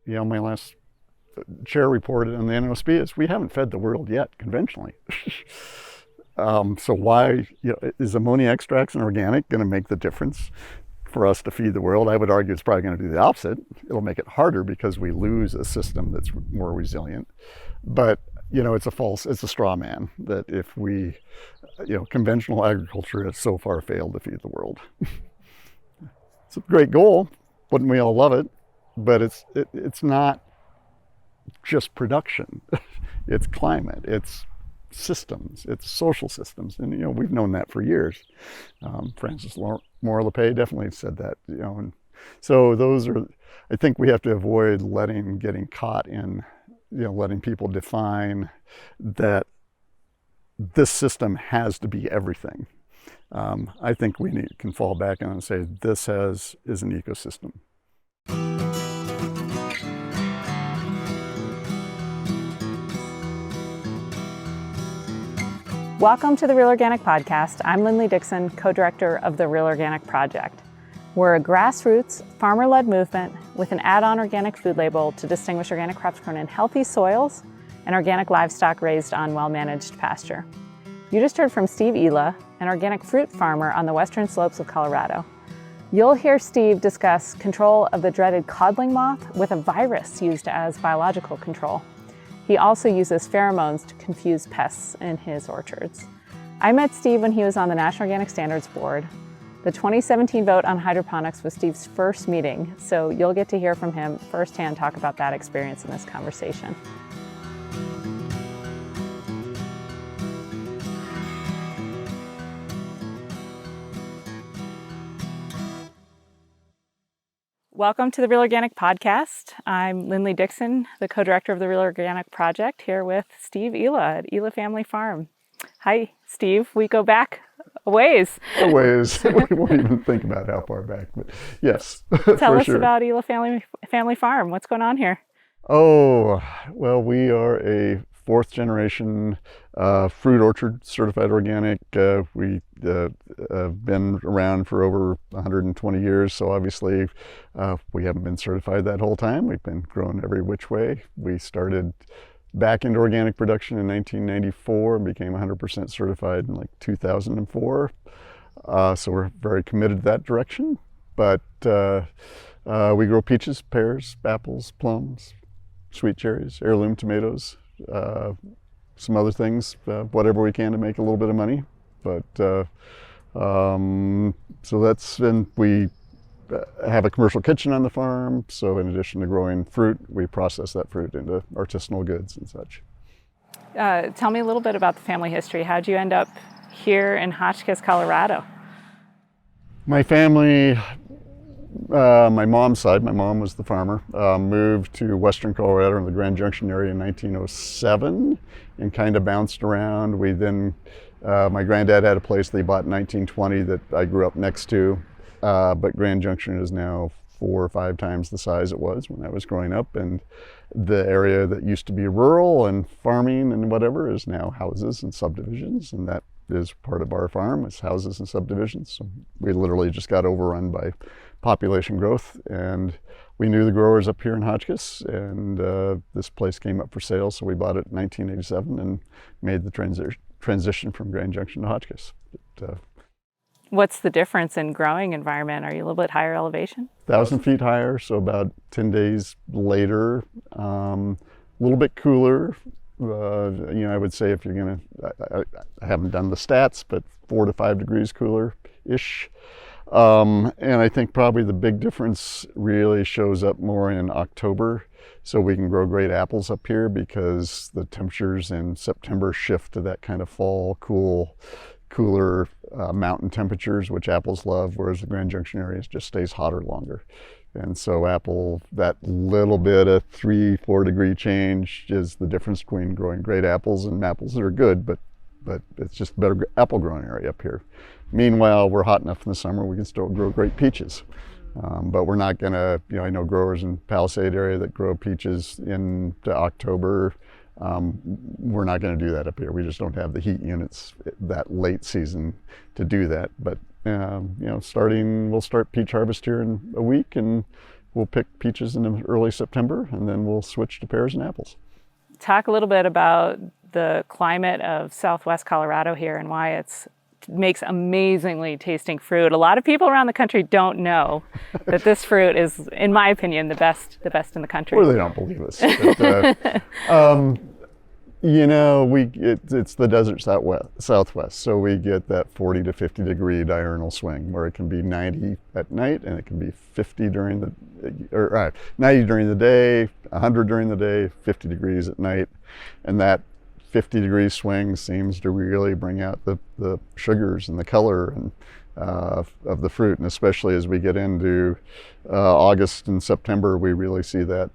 my last chair report on the NOSB is we haven't fed the world yet conventionally. So why, is ammonia extracts and organic going to make the difference for us to feed the world? I would argue it's probably going to do the opposite. It'll make it harder because we lose a system that's more resilient. But it's a straw man that if we, conventional agriculture has so far failed to feed the world. It's a great goal, wouldn't we all love it? But it's not just production. It's climate, it's systems, it's social systems, and we've known that for years. Francis Moore LePay definitely said that, and so I think we have to avoid getting caught in, letting people define that this system has to be everything. I think we can fall back and say this is an ecosystem. Welcome to the Real Organic Podcast. I'm Linley Dixon, co-director of the Real Organic Project. We're a grassroots, farmer-led movement with an add-on organic food label to distinguish organic crops grown in healthy soils and organic livestock raised on well-managed pasture. You just heard from Steve Ela, an organic fruit farmer on the western slopes of Colorado. You'll hear Steve discuss control of the dreaded codling moth with a virus used as biological control. He also uses pheromones to confuse pests in his orchards. I met Steve when he was on the National Organic Standards Board. The 2017 vote on hydroponics was Steve's first meeting, so you'll get to hear from him firsthand talk about that experience in this conversation. Welcome to the Real Organic Podcast. I'm Linley Dixon, the co-director of the Real Organic Project, here with Steve Ela at Ela Family Farm. Hi, Steve. We go back a ways. A ways. We won't even think about how far back, but yes. Tell us about Ela Family Farm. What's going on here? Oh, well, we are a fourth generation fruit orchard certified organic. We have been around for over 120 years, so obviously we haven't been certified that whole time. We've been growing every which way. We started back into organic production in 1994 and became 100% certified in like 2004. So we're very committed to that direction. But we grow peaches, pears, apples, plums, sweet cherries, heirloom tomatoes, some other things, whatever we can to make a little bit of money. But so that's, and we have a commercial kitchen on the farm. So in addition to growing fruit, we process that fruit into artisanal goods and such. Tell me a little bit about the family history. How'd you end up here in Hotchkiss, Colorado? My family, my mom's side, my mom was the farmer, moved to western Colorado in the Grand Junction area in 1907 and kind of bounced around. We then, my granddad had a place that he bought in 1920 that I grew up next to, but Grand Junction is now 4 or 5 times the size it was when I was growing up, and the area that used to be rural and farming and whatever is now houses and subdivisions, and that is part of our farm, is houses and subdivisions. So we literally just got overrun by population growth, and we knew the growers up here in Hotchkiss, and this place came up for sale, so we bought it in 1987 and made the transition from Grand Junction to Hotchkiss. What's the difference in growing environment? Are you a little bit higher elevation? 1,000 feet higher, so about 10 days later, a little bit cooler. I would say if you're gonna, I haven't done the stats, but 4 to 5 degrees cooler-ish. And I think probably the big difference really shows up more in October. So we can grow great apples up here because the temperatures in September shift to that kind of fall, cooler mountain temperatures, which apples love, whereas the Grand Junction area just stays hotter longer. And so that little bit of 3-4 degree change is the difference between growing great apples and apples that are good, but it's just a better apple growing area up here. Meanwhile, we're hot enough in the summer, we can still grow great peaches. But we're not gonna, I know growers in Palisade area that grow peaches into October. We're not gonna do that up here. We just don't have the heat units that late season to do that. But we'll start peach harvest here in a week, and we'll pick peaches in early September, and then we'll switch to pears and apples. Talk a little bit about the climate of Southwest Colorado here and why it makes amazingly tasting fruit. A lot of people around the country don't know that this fruit is, in my opinion, the best in the country. Or they don't believe us. But, you know, it's the desert southwest, so we get that 40 to 50 degree diurnal swing where it can be 90 at night and it can be 50 during the, 90 during the day, 100 during the day, 50 degrees at night. And that 50 degree swing seems to really bring out the sugars and the color and of the fruit, and especially as we get into August and September, we really see that.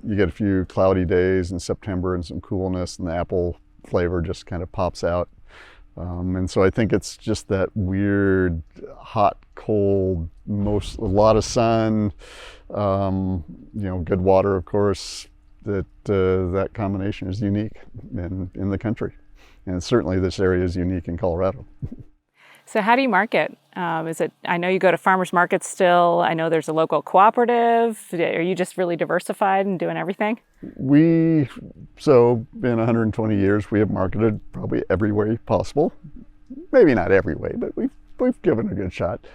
You get a few cloudy days in September and some coolness, and the apple flavor just kind of pops out. And so I think it's just that weird, hot, cold, a lot of sun, you know, good water, of course. That combination is unique in the country, and certainly this area is unique in Colorado. So how do you market? I know you go to farmers markets still. I know there's a local cooperative. Are you just really diversified and doing everything? So in 120 years, we have marketed probably every way possible. Maybe not every way, but we've given a good shot.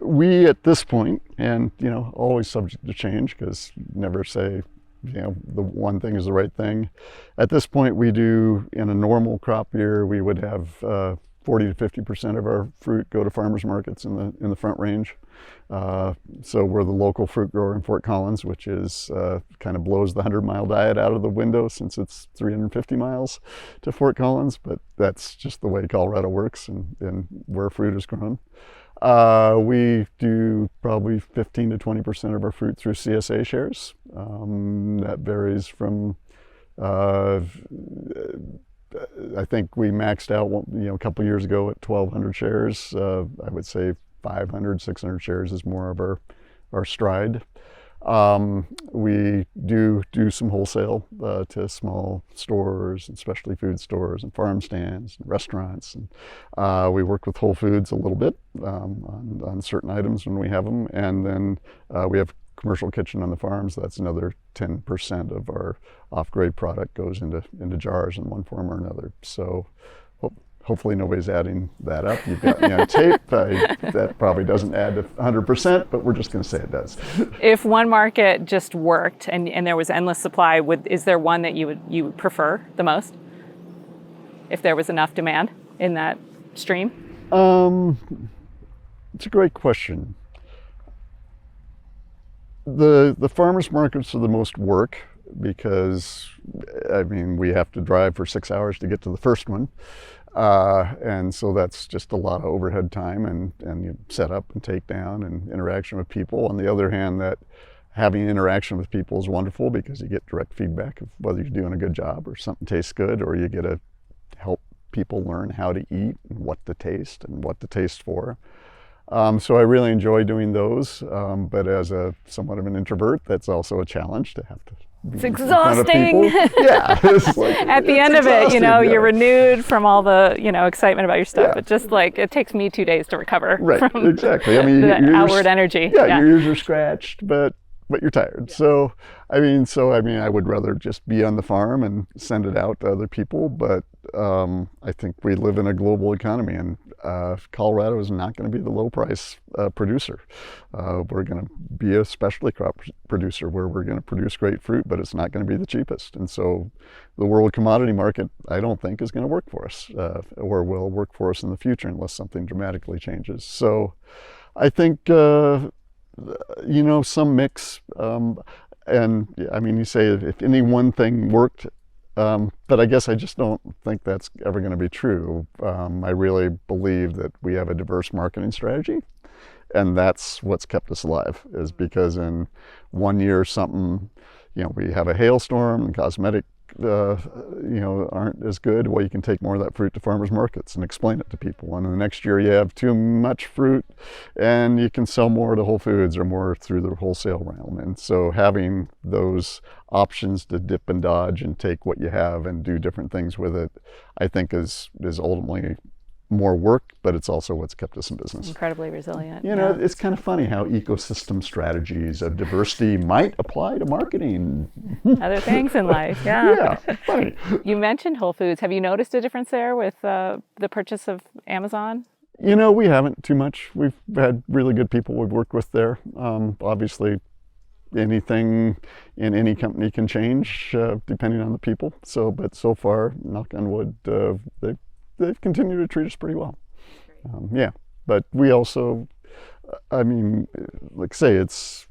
We at this point, and you know, always subject to change because never say, you know, the one thing is the right thing. At this point, we do, in a normal crop year, we would have 40 to 50% of our fruit go to farmers markets in the Front Range. So we're the local fruit grower in Fort Collins, which is kind of blows the 100-mile diet out of the window since it's 350 miles to Fort Collins, but that's just the way Colorado works and where fruit is grown. We do probably 15 to 20% of our fruit through CSA shares. That varies from I think we maxed out, you know, a couple years ago at 1,200 shares. I would say 500, 600 shares is more of our stride. We do some wholesale to small stores and specialty food stores and farm stands and restaurants. And we work with Whole Foods a little bit on certain items when we have them. And then we have commercial kitchen on the farms. That's another 10% of our off-grade product goes into jars in one form or another. So hopefully nobody's adding that up. You've got me on tape. That probably doesn't add to 100%, but we're just going to say it does. If one market just worked and there was endless supply, is there one that you would prefer the most? If there was enough demand in that stream? It's a great question. The farmers markets are the most work because, I mean, we have to drive for 6 hours to get to the first one. And so that's just a lot of overhead time and you set up and take down and interaction with people. On the other hand, that having interaction with people is wonderful because you get direct feedback of whether you're doing a good job or something tastes good, or you get to help people learn how to eat and what to taste and what to taste for. So I really enjoy doing those, but as somewhat of an introvert, that's also a challenge to have to be It's exhausting. Yeah. It's like, at the end of it, you know, yeah. You're renewed from all the, you know, excitement about your stuff. Yeah. It just like, it takes me 2 days to recover from exactly. I mean, the outward energy. Yeah, your ears are scratched, but you're tired. Yeah. So I mean, I would rather just be on the farm and send it out to other people, but I think we live in a global economy, and Colorado is not going to be the low price producer. We're going to be a specialty crop producer where we're going to produce great fruit, but it's not going to be the cheapest. And so the world commodity market, I don't think, is going to work for us or will work for us in the future unless something dramatically changes. So I think, you know, some mix. And I mean, you say if any one thing worked, but I guess I just don't think that's ever going to be true. I really believe that we have a diverse marketing strategy, and that's what's kept us alive, is because in 1 year something, you know, we have a hailstorm and cosmetic, you know, aren't as good. Well, you can take more of that fruit to farmers markets and explain it to people. And the next year you have too much fruit and you can sell more to Whole Foods or more through the wholesale realm. And so having those options to dip and dodge and take what you have and do different things with it, I think is ultimately more work, but it's also what's kept us in business. Incredibly resilient. You know, it's kind of funny how ecosystem strategies of diversity might apply to marketing. Other things in life, yeah. Yeah, funny. You mentioned Whole Foods. Have you noticed a difference there with the purchase of Amazon? You know, we haven't too much. We've had really good people we've worked with there. Obviously, anything in any company can change depending on the people. So, but so far, knock on wood, they've continued to treat us pretty well. Yeah, but we also, I mean, like say it's,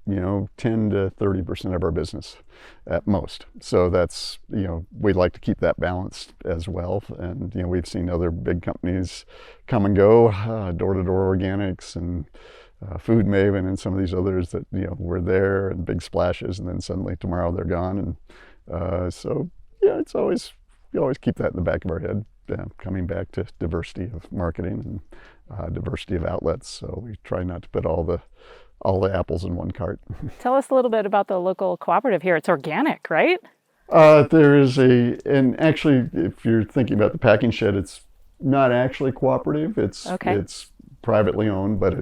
you know, 10 to 30% of our business at most. So that's, you know, we'd like to keep that balanced as well. And, you know, we've seen other big companies come and go, door-to-door organics and Food Maven and some of these others that, you know, were there and big splashes, and then suddenly tomorrow they're gone. And so, yeah, it's always, we always keep that in the back of our head, coming back to diversity of marketing and diversity of outlets. So we try not to put all the apples in one cart. Tell us a little bit about the local cooperative here. It's organic, right? There is and actually, if you're thinking about the packing shed, it's not actually cooperative. It's privately owned, but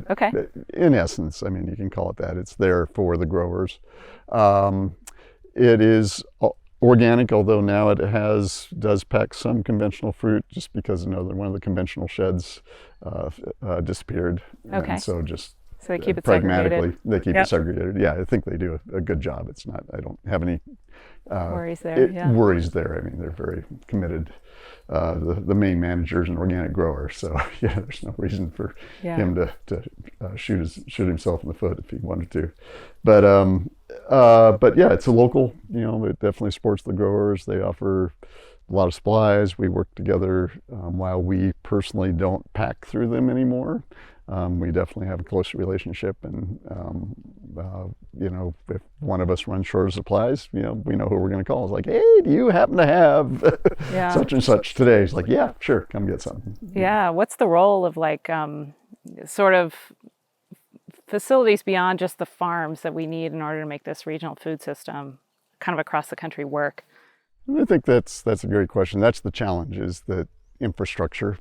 in essence, I mean, you can call it that. It's there for the growers. It is organic, although now it does pack some conventional fruit, just because another one of the conventional sheds disappeared. Okay. And so just they keep it pragmatically, segregated. they keep it segregated. Yeah, I think they do a good job. It's not, I don't have any worries there. Worries there. I mean, they're very committed. The main manager is an organic grower, so yeah, there's no reason for him to shoot himself in the foot if he wanted to. But yeah, it's a local. You know, it definitely supports the growers. They offer a lot of supplies. We work together. While we personally don't pack through them anymore, we definitely have a close relationship, and you know, if one of us runs short of supplies, you know, we know who we're going to call. It's like, hey, do you happen to have such and such today? It's like, yeah, sure, come get something. Yeah, what's the role of like sort of facilities beyond just the farms that we need in order to make this regional food system kind of across the country work? I think that's a great question. That's the challenge, is that infrastructure.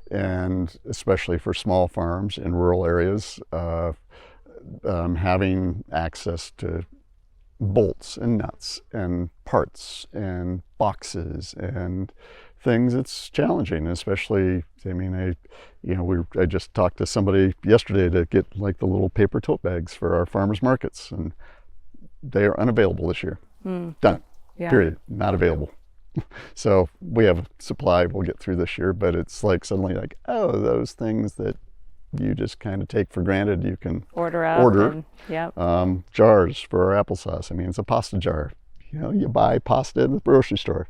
And especially for small farms in rural areas, having access to bolts and nuts and parts and boxes and things, it's challenging. Especially, I mean, I just talked to somebody yesterday to get like the little paper tote bags for our farmers markets, and they are unavailable this year. Done. Yeah. Period. Not available. So we have a supply we'll get through this year, but it's like suddenly like, oh, those things that you just kind of take for granted, you can order. Jars for our applesauce. I mean, it's a pasta jar. You know, you buy pasta in the grocery store.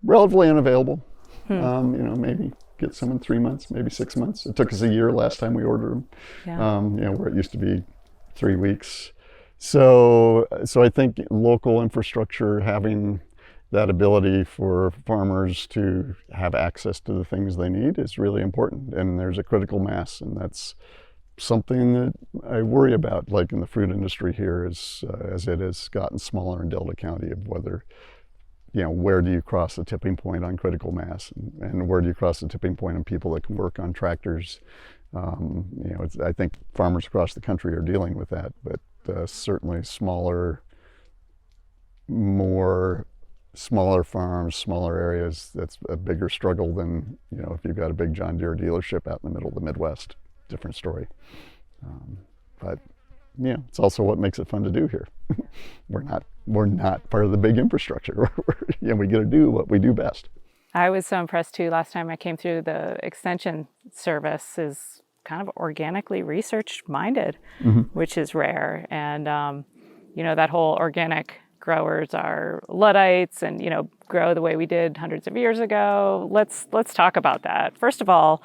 Relatively unavailable. You know, maybe get some in 3 months, maybe 6 months. It took us a year last time we ordered them. You know, where it used to be 3 weeks. So I think local infrastructure, having that ability for farmers to have access to the things they need, is really important. And there's a critical mass, and that's something that I worry about, like in the fruit industry here, as it has gotten smaller in Delta County, of whether, you know, where do you cross the tipping point on critical mass, and where do you cross the tipping point on people that can work on tractors. You know, I think farmers across the country are dealing with that, but certainly smaller farms, smaller areas, that's a bigger struggle than, you know, if you've got a big John Deere dealership out in the middle of the Midwest. Different story. But yeah, it's also what makes it fun to do here. We're not part of the big infrastructure. You know, we get to do what we do best. I was so impressed too last time I came through. The extension service is kind of organically research minded, which is rare. And you know, that whole organic growers are Luddites and, you know, grow the way we did hundreds of years ago. Let's talk about that. First of all,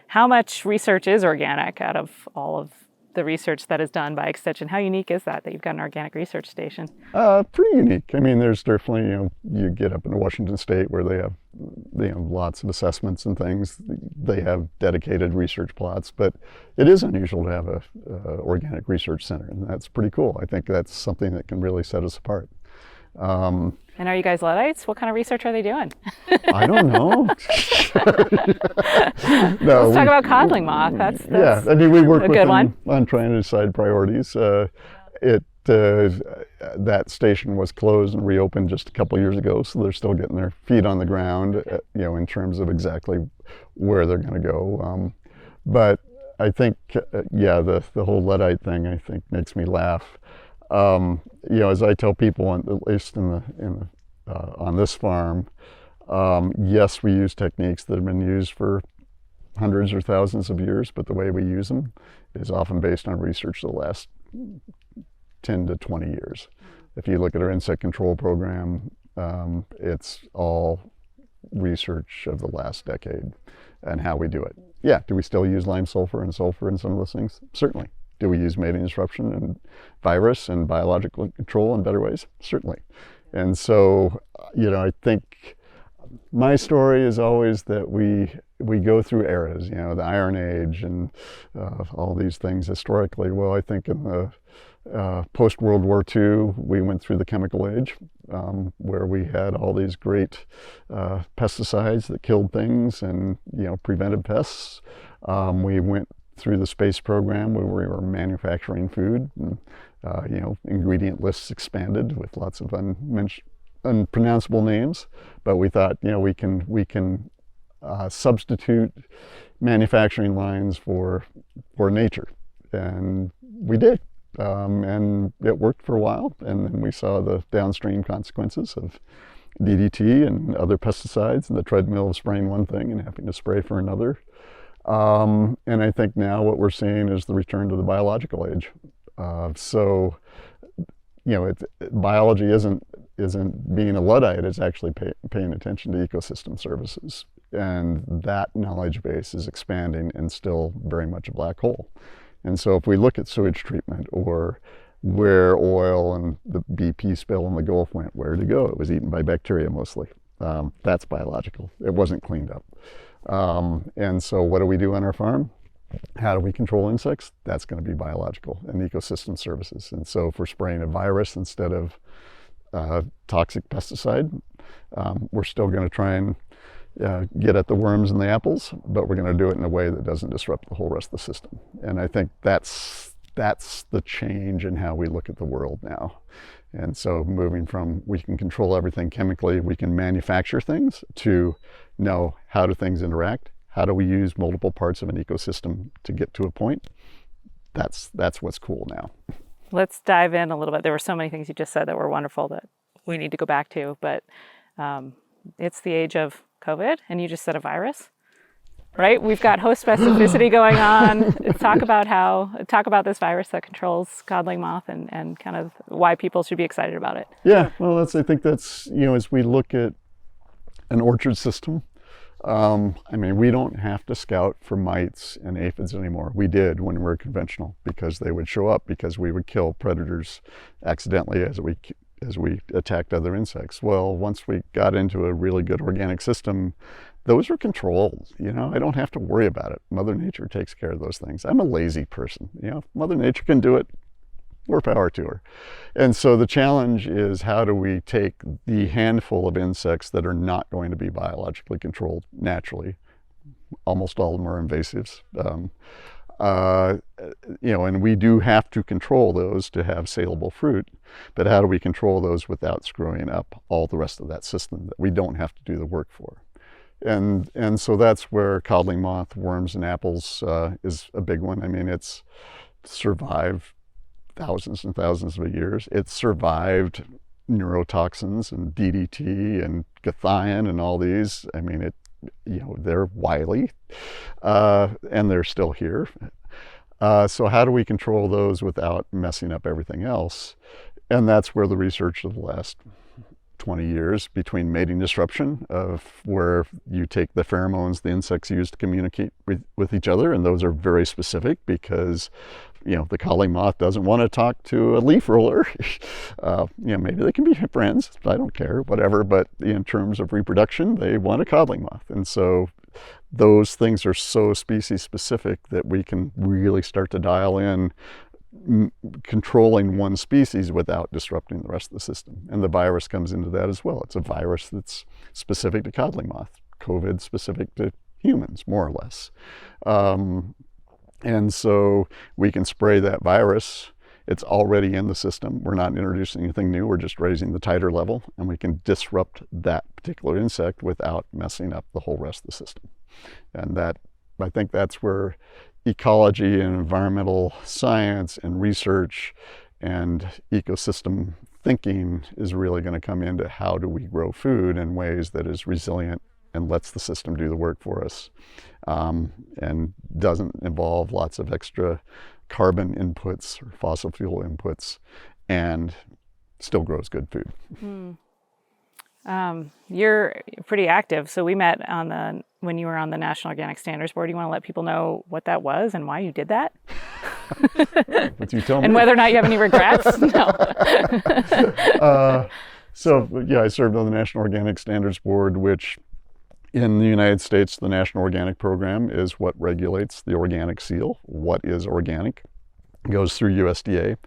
how much research is organic out of all of the research that is done by Extension? How unique is that you've got an organic research station? Pretty unique. I mean, there's definitely, you know, you get up into Washington State where they have, you know, lots of assessments and things. They have dedicated research plots, but it is unusual to have a organic research center, and that's pretty cool. I think that's something that can really set us apart. And are you guys Luddites? What kind of research are they doing? I don't know. No, Let's talk about codling moth. That's yeah. I mean, we work a with good them one. on trying to decide priorities. That station was closed and reopened just a couple of years ago, so they're still getting their feet on the ground, in terms of exactly where they're going to go. But I think, the whole Luddite thing, I think, makes me laugh. As I tell people, at least on this farm, yes, we use techniques that have been used for hundreds or thousands of years, but the way we use them is often based on research of the last 10 to 20 years. If you look at our insect control program, it's all research of the last decade and how we do it. Yeah, do we still use lime sulfur and sulfur in some of those things? Certainly. Do we use mating disruption and virus and biological control in better ways? Certainly. And so, I think my story is always that we go through eras, the Iron Age and all these things historically. Well, I think in the post-World War II, we went through the chemical age, where we had all these great pesticides that killed things and prevented pests. We went through the space program where we were manufacturing food, and ingredient lists expanded with lots of unpronounceable names. But we thought, we can substitute manufacturing lines for nature, and we did. And it worked for a while, and then we saw the downstream consequences of DDT and other pesticides and the treadmill of spraying one thing and having to spray for another. And I think now what we're seeing is the return to the biological age. Biology isn't being a Luddite, it's actually paying attention to ecosystem services. And that knowledge base is expanding and still very much a black hole. And so if we look at sewage treatment or where oil and the BP spill in the Gulf went, where did it go? It was eaten by bacteria mostly. That's biological. It wasn't cleaned up. And so what do we do on our farm? How do we control insects? That's going to be biological and ecosystem services. And so if we're spraying a virus instead of toxic pesticide, we're still going to try and get at the worms and the apples, but we're going to do it in a way that doesn't disrupt the whole rest of the system. And I think that's the change in how we look at the world now. And so moving from we can control everything chemically, we can manufacture things, to know how do things interact, how do we use multiple parts of an ecosystem to get to a point. That's what's cool now. Let's dive in a little bit. There were so many things you just said that were wonderful that we need to go back to, but it's the age of COVID, and you just said a virus, right? We've got host specificity going on. Talk about this virus that controls codling moth and kind of why people should be excited about it. Yeah, well, I think that's, as we look at an orchard system, we don't have to scout for mites and aphids anymore. We did when we were conventional, because they would show up because we would kill predators accidentally as we attacked other insects. Well, once we got into a really good organic system, those are controlled. I don't have to worry about it. Mother Nature takes care of those things. I'm a lazy person. If Mother Nature can do it, more power to her. And so the challenge is, how do we take the handful of insects that are not going to be biologically controlled naturally? Almost all of them are invasives. And we do have to control those to have saleable fruit, but how do we control those without screwing up all the rest of that system that we don't have to do the work for? And so that's where codling moth, worms, and apples is a big one. It's survived thousands and thousands of years. It's survived neurotoxins and DDT and guthion and all these. They're wily, and they're still here. So how do we control those without messing up everything else? And that's where the research of the last 20 years, between mating disruption, of where you take the pheromones the insects use to communicate with each other, and those are very specific because the codling moth doesn't want to talk to a leaf roller. Maybe they can be friends, I don't care, whatever, but in terms of reproduction, they want a codling moth. And so those things are so species specific that we can really start to dial in controlling one species without disrupting the rest of the system. And the virus comes into that as well. It's a virus that's specific to codling moth, COVID specific to humans, more or less. And so we can spray that virus. It's already in the system. We're not introducing anything new. We're just raising the titer level, and we can disrupt that particular insect without messing up the whole rest of the system. And that, I think that's where ecology and environmental science and research and ecosystem thinking is really going to come into how do we grow food in ways that is resilient and lets the system do the work for us, and doesn't involve lots of extra carbon inputs or fossil fuel inputs, and still grows good food. You're pretty active. So we met when you were on the National Organic Standards Board. You want to let people know what that was and why you did that? But you tell me. And whether or not you have any regrets? No. So yeah, I served on the National Organic Standards Board, which in the United States, the National Organic Program is what regulates the organic seal. What is organic? It goes through USDA.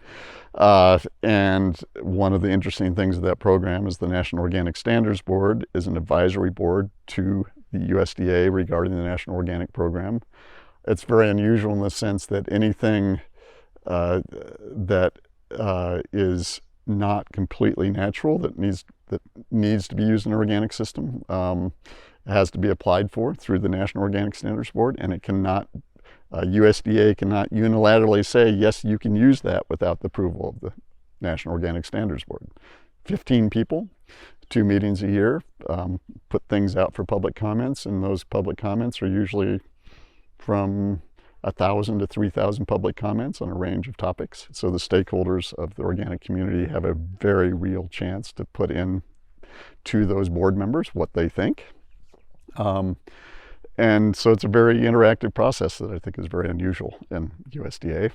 And one of the interesting things of that program is the National Organic Standards Board is an advisory board to the USDA regarding the National Organic Program. It's very unusual in the sense that anything that is not completely natural, that needs to be used in an organic system, has to be applied for through the National Organic Standards Board, and it cannot, USDA cannot unilaterally say, yes, you can use that without the approval of the National Organic Standards Board. 15 people, 2 meetings a year, put things out for public comments, and those public comments are usually from 1,000 to 3,000 public comments on a range of topics. So the stakeholders of the organic community have a very real chance to put in to those board members what they think. And so it's a very interactive process that I think is very unusual in USDA,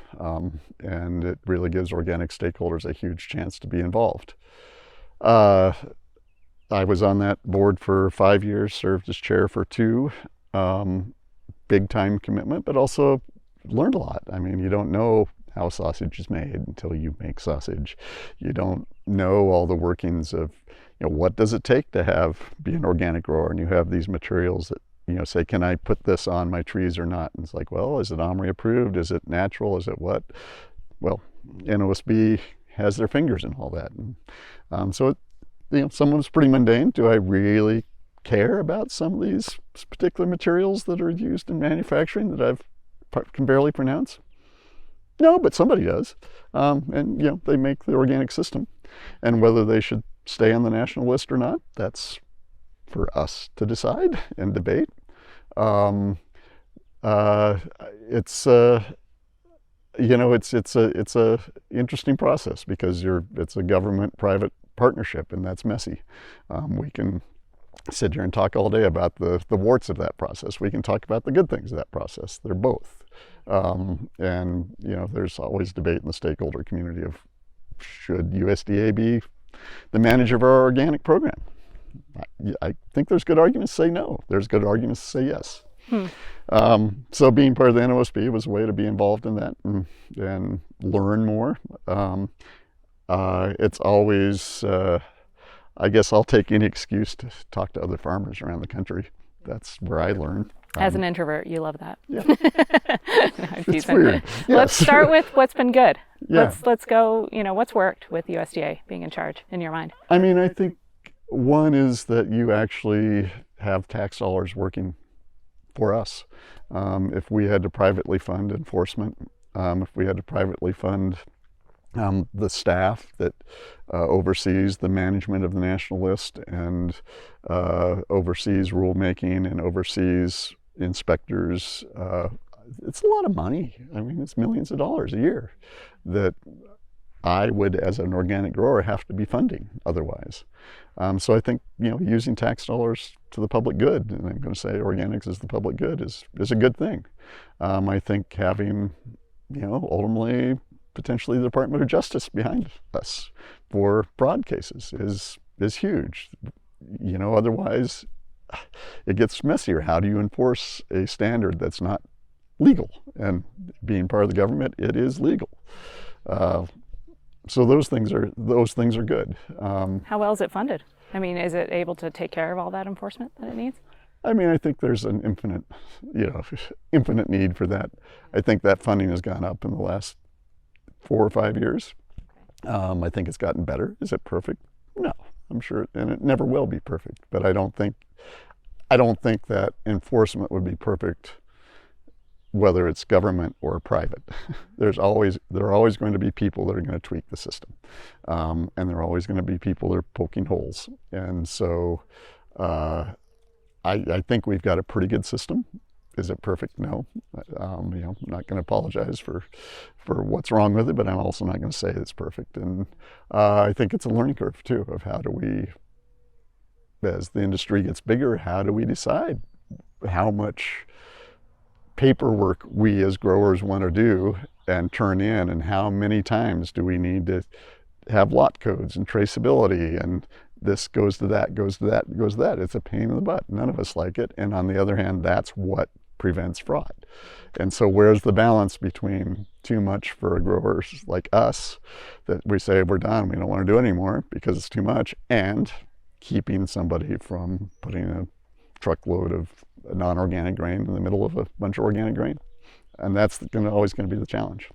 and it really gives organic stakeholders a huge chance to be involved. I was on that board for 5 years, served as chair for 2. Big time commitment, but also learned a lot. I mean, you don't know how sausage is made until you make sausage. You don't know all the workings of, what does it take to be an organic grower, and you have these materials that, say, can I put this on my trees or not? And it's like, well, is it OMRI approved? Is it natural? Is it what? Well, NOSB has their fingers in all that. And, so some of it's pretty mundane. Do I really care about some of these particular materials that are used in manufacturing that I can barely pronounce? No, but somebody does. And they make the organic system. And whether they should stay on the national list or not, that's for us to decide and debate. It's a interesting process because it's a government-private partnership, and that's messy. We can sit here and talk all day about the warts of that process. We can talk about the good things of that process. They're both. And there's always debate in the stakeholder community of, should USDA be the manager of our organic program? I think there's good arguments to say no. There's good arguments to say yes. So being part of the NOSB was a way to be involved in that and learn more. It's always, I guess I'll take any excuse to talk to other farmers around the country. That's where I learn. As an introvert, you love that. Yeah. It's weird. Yes. Let's start with what's been good. Yeah. Let's go, what's worked with USDA being in charge in your mind? I mean, I think one is that you actually have tax dollars working for us. If we had to privately fund enforcement, if we had to privately fund the staff that oversees the management of the national list and oversees rulemaking and oversees inspectors, it's a lot of money. I mean, it's millions of dollars a year that I would, as an organic grower, have to be funding otherwise. So I think, using tax dollars to the public good, and I'm going to say organics is the public good, is a good thing. I think having, ultimately, potentially the Department of Justice behind us for fraud cases is huge. Otherwise it gets messier. How do you enforce a standard that's not legal, and being part of the government, it is legal. So those things are good. How well is it funded? I mean, is it able to take care of all that enforcement that it needs? I mean, I think there's an infinite need for that. I think that funding has gone up in the last 4 or 5 years. I think it's gotten better. Is it perfect? No, I'm sure, and it never will be perfect. But I don't think that enforcement would be perfect, whether it's government or private. There are always going to be people that are going to tweak the system, and there are always going to be people that are poking holes. And so, I think we've got a pretty good system. Is it perfect? No. I'm not going to apologize for what's wrong with it, but I'm also not going to say it's perfect. And I think it's a learning curve too, of how do we, as the industry gets bigger, how do we decide how much paperwork we as growers want to do and turn in, and how many times do we need to have lot codes and traceability, and this goes to that, goes to that, goes to that. It's a pain in the butt. None of us like it. And on the other hand, that's what prevents fraud. And so where's the balance between too much for growers like us, that we say we're done, we don't want to do it anymore because it's too much, and keeping somebody from putting a truckload of non-organic grain in the middle of a bunch of organic grain? And that's always going to be the challenge.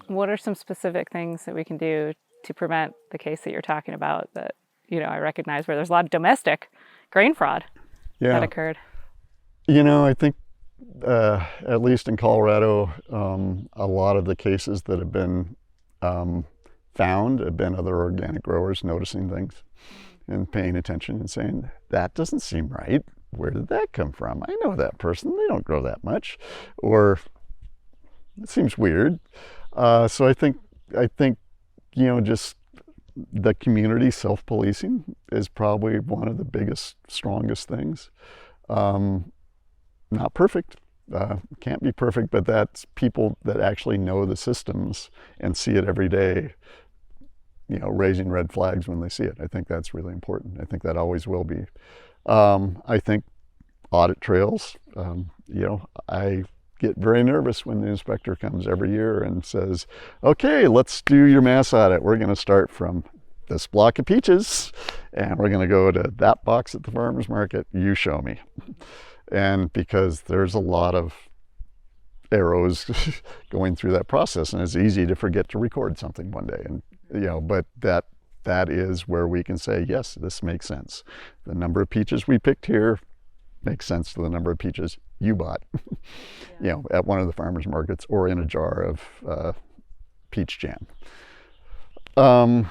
What are some specific things that we can do to prevent the case that you're talking about that, I recognize, where there's a lot of domestic grain fraud that occurred? I think at least in Colorado, a lot of the cases that have been found have been other organic growers noticing things and paying attention and saying, that doesn't seem right. Where did that come from? I know that person. They don't grow that much. Or it seems weird. So I think just the community self-policing is probably one of the biggest, strongest things. Not perfect, can't be perfect, but that's people that actually know the systems and see it every day, raising red flags when they see it. I think that's really important. I think that always will be. I think audit trails, I get very nervous when the inspector comes every year and says, okay, let's do your mass audit. We're going to start from this block of peaches and we're going to go to that box at the farmer's market. You show me. And because there's a lot of arrows going through that process, and it's easy to forget to record something one day. And, but that is where we can say, yes, this makes sense. The number of peaches we picked here makes sense to the number of peaches you bought, at one of the farmers markets or in a jar of peach jam. The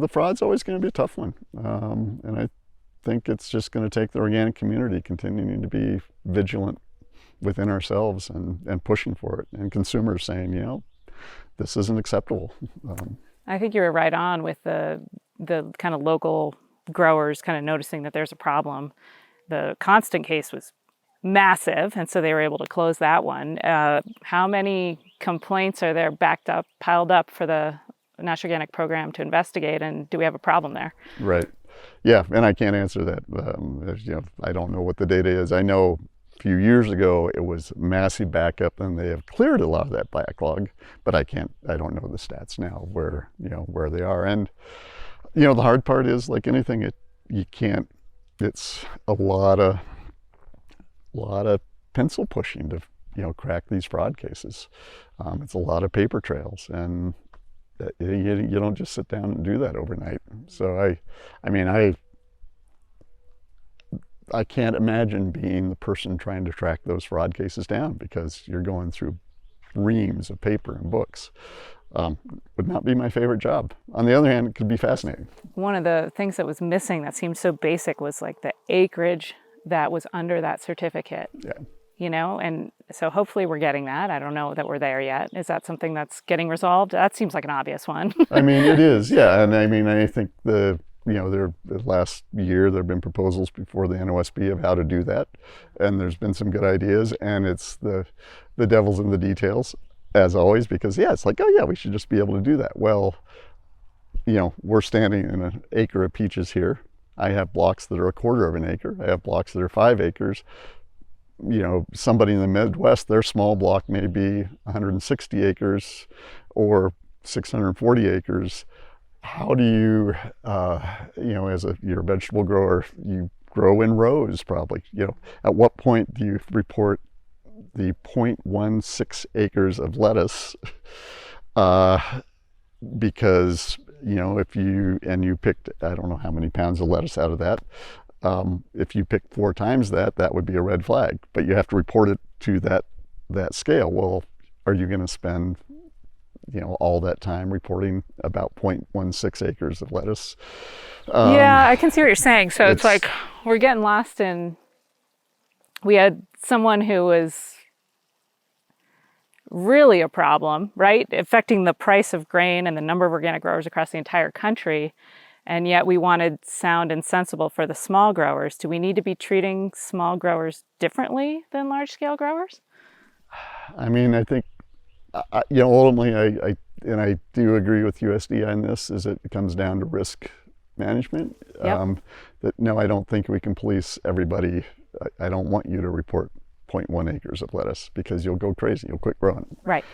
fraud's always going to be a tough one. And I think it's just going to take the organic community continuing to be vigilant within ourselves and pushing for it, and consumers saying, this isn't acceptable. I think you were right on with the kind of local growers kind of noticing that there's a problem. The Constant case was massive, and so they were able to close that one. How many complaints are there piled up for the National Organic Program to investigate, and do we have a problem there? Right. Yeah, and I can't answer that. I don't know what the data is. I know a few years ago it was massive backup, and they have cleared a lot of that backlog. But I don't know the stats now where they are. And the hard part is, like anything, you can't. It's a lot of pencil pushing to crack these fraud cases. It's a lot of paper trails, and you don't just sit down and do that overnight. So I can't imagine being the person trying to track those fraud cases down, because you're going through reams of paper and books. Would not be my favorite job. On the other hand, it could be fascinating. One of the things that was missing that seemed so basic was like the acreage that was under that certificate. Yeah. And so hopefully we're getting that. I don't know that we're there yet. Is that something that's getting resolved? That seems like an obvious one. It is, yeah. And I think the last year there have been proposals before the NOSB of how to do that. And there's been some good ideas, and it's the devil's in the details, as always, because it's like, oh yeah, we should just be able to do that. Well, we're standing in an acre of peaches here. I have blocks that are 1/4 of an acre. I have blocks that are 5 acres. somebody in the Midwest, their small block may be 160 acres or 640 acres. How do you, as you're a vegetable grower, you grow in rows probably. At what point do you report the 0.16 acres of lettuce? Because, if you picked, I don't know how many pounds of lettuce out of that. If you picked 4 times that, that would be a red flag, but you have to report it to that scale. Well, are you going to spend, all that time reporting about 0.16 acres of lettuce? Yeah, I can see what you're saying. So it's like we're getting lost in, we had someone who was really a problem, right? Affecting the price of grain and the number of organic growers across the entire country. And yet we wanted sound and sensible for the small growers. Do we need to be treating small growers differently than large scale growers? I mean, I think, ultimately, I do agree with USDA on this, is it comes down to risk management. Yep. No, I don't think we can police everybody. I don't want you to report 0.1 acres of lettuce because you'll go crazy, you'll quit growing it. Right.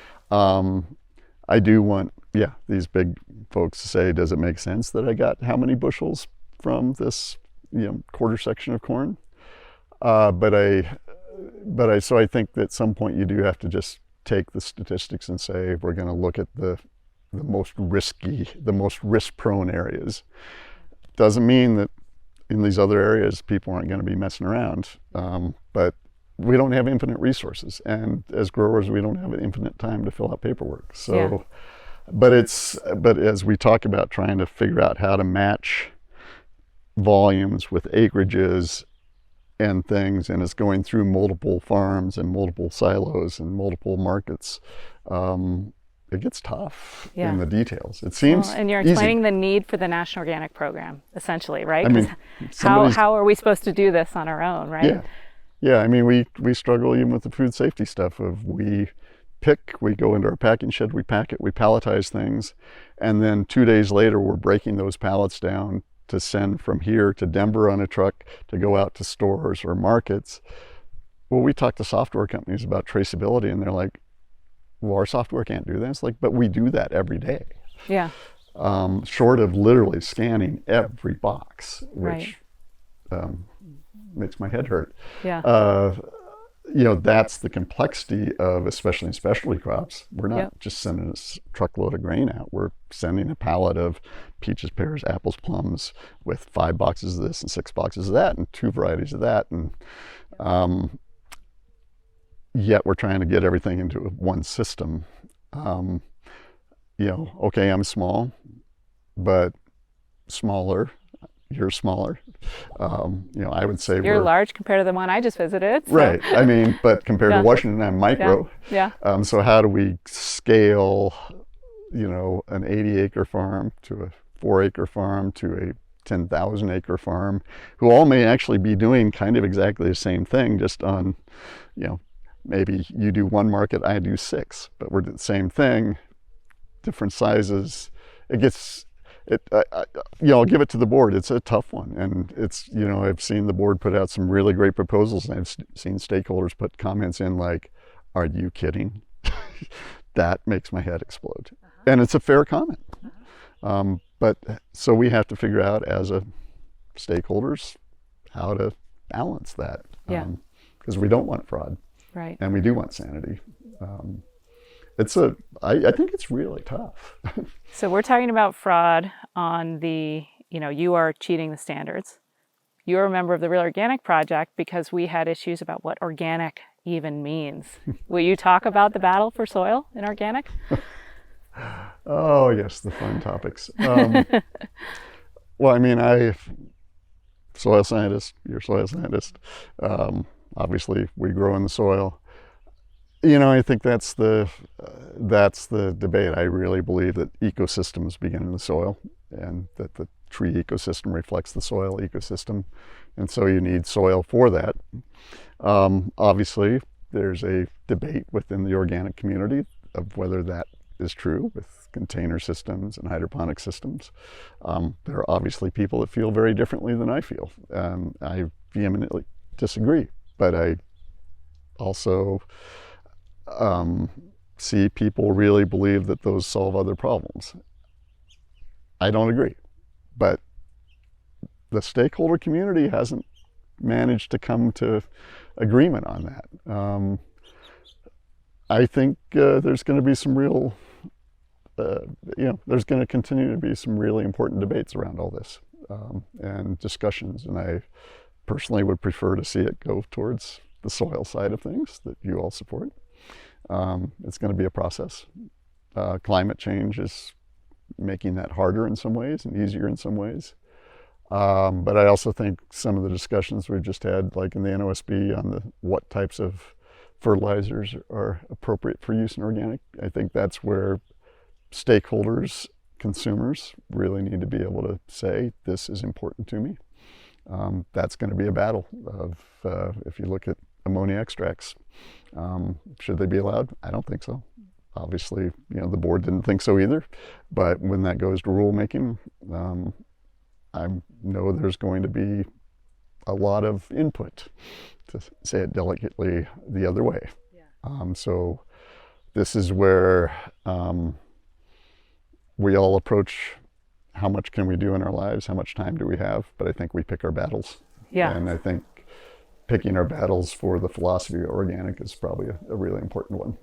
I do want, these big folks to say, does it make sense that I got how many bushels from this, quarter section of corn? So I think that at some point you do have to just take the statistics and say, we're going to look at the most risk-prone areas. Doesn't mean that in these other areas people aren't going to be messing around, but we don't have infinite resources, and as growers we don't have an infinite time to fill out paperwork. So, but as we talk about trying to figure out how to match volumes with acreages and things, and it's going through multiple farms and multiple silos and multiple markets, it gets tough in the details. It seems and you're explaining the need for the National Organic Program, essentially, right? I mean, how are we supposed to do this on our own, right? Yeah. I mean, we struggle even with the food safety stuff of we go into our packing shed, we pack it, we palletize things, and then 2 days later we're breaking those pallets down to send from here to Denver on a truck to go out to stores or markets. Well, we talk to software companies about traceability, and they're like, well, our software can't do that. It's like, but we do that every day. Yeah. Short of literally scanning every box, which makes my head hurt. Yeah. That's the complexity of, especially in specialty crops. We're not just sending a truckload of grain out. We're sending a pallet of peaches, pears, apples, plums with 5 boxes of this and 6 boxes of that and 2 varieties of that. And yet we're trying to get everything into one system. Okay, I'm small, but smaller. You're smaller. I would say you're large compared to the one I just visited. So. Right. I mean, but compared to Washington, I'm micro. Yeah. So how do we scale, an 80-acre farm to a 4-acre farm to a 10,000-acre farm, who all may actually be doing kind of exactly the same thing, just on, maybe you do 1 market, I do 6, but we're doing the same thing, different sizes. I'll give it to the board. It's a tough one, and it's, I've seen the board put out some really great proposals, and I've seen stakeholders put comments in like, "Are you kidding?" That makes my head explode, and it's a fair comment. But so we have to figure out as a stakeholders how to balance that, because we don't want fraud, right? And we do want sanity. I think it's really tough. So we're talking about fraud on the, you are cheating the standards. You're a member of the Real Organic Project because we had issues about what organic even means. Will you talk about the battle for soil in organic? Oh, yes, the fun topics. Well, I mean, soil scientist, you're a soil scientist. Obviously, we grow in the soil. I think that's the debate. I really believe that ecosystems begin in the soil, and that the tree ecosystem reflects the soil ecosystem, and so you need soil for that. Obviously, there's a debate within the organic community of whether that is true with container systems and hydroponic systems. There are obviously people that feel very differently than I feel. I vehemently disagree, but also see people really believe that those solve other problems. I don't agree, but the stakeholder community hasn't managed to come to agreement on that. I think there's going to be some real, there's going to continue to be some really important debates around all this and discussions, and I personally would prefer to see it go towards the soil side of things that you all support. It's going to be a process. Climate change is making that harder in some ways and easier in some ways. But I also think some of the discussions we've just had, like in the NOSB on what types of fertilizers are appropriate for use in organic, I think that's where stakeholders, consumers, really need to be able to say, this is important to me. That's going to be a battle of, if you look at ammonia extracts, should they be allowed? I don't think so. Obviously, the board didn't think so either, but when that goes to rulemaking, I know there's going to be a lot of input, to say it delicately, the other way. Yeah. So this is where we all approach how much can we do in our lives, how much time do we have, but I think we pick our battles. Yeah. And I think picking our battles for the philosophy of organic is probably a really important one.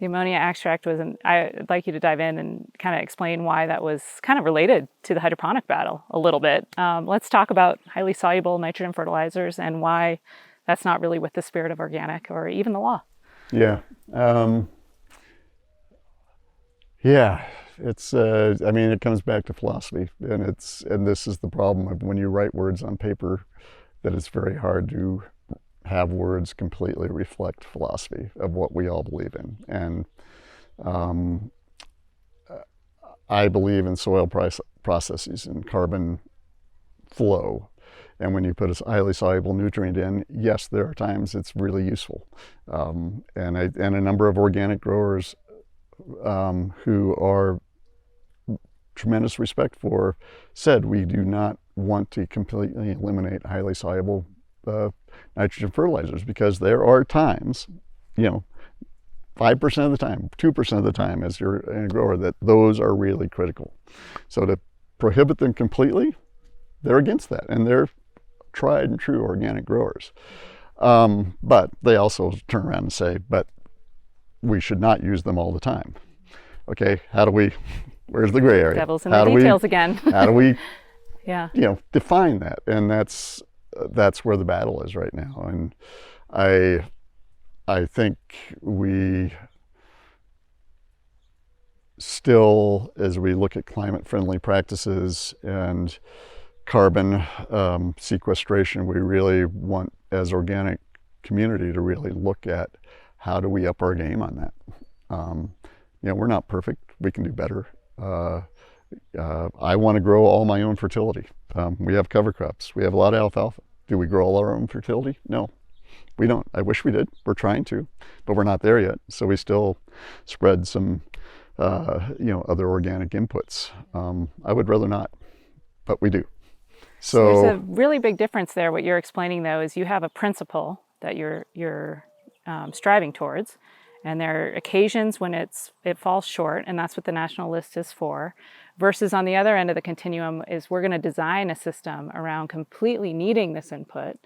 The ammonia extract was, I'd like you to dive in and kind of explain why that was kind of related to the hydroponic battle a little bit. Let's talk about highly soluble nitrogen fertilizers and why that's not really with the spirit of organic or even the law. Yeah. It's, it comes back to philosophy, and this is the problem of when you write words on paper, that it's very hard to have words completely reflect philosophy of what we all believe in. And I believe in soil processes and carbon flow. And when you put a highly soluble nutrient in, yes, there are times it's really useful. And a number of organic growers who are tremendous respect for said we do not want to completely eliminate highly soluble nitrogen fertilizers, because there are times, 5% of the time, 2% of the time as you're a grower, that those are really critical. So to prohibit them completely, they're against that, and they're tried and true organic growers. But they also turn around and say, but we should not use them all the time. Okay, where's the gray area? Devil's in the details again. How do we yeah, define that? And that's where the battle is right now. And I think we still, as we look at climate friendly practices and carbon sequestration, we really want, as organic community, to really look at how do we up our game on that. We're not perfect. We can do better. I want to grow all my own fertility. We have cover crops. We have a lot of alfalfa. Do we grow all our own fertility? No, we don't. I wish we did. We're trying to, but we're not there yet. So we still spread some, other organic inputs. I would rather not, but we do. So there's a really big difference there. What you're explaining, though, is you have a principle that you're striving towards, and there are occasions when it falls short, and that's what the national list is for. Versus on the other end of the continuum is we're going to design a system around completely needing this input.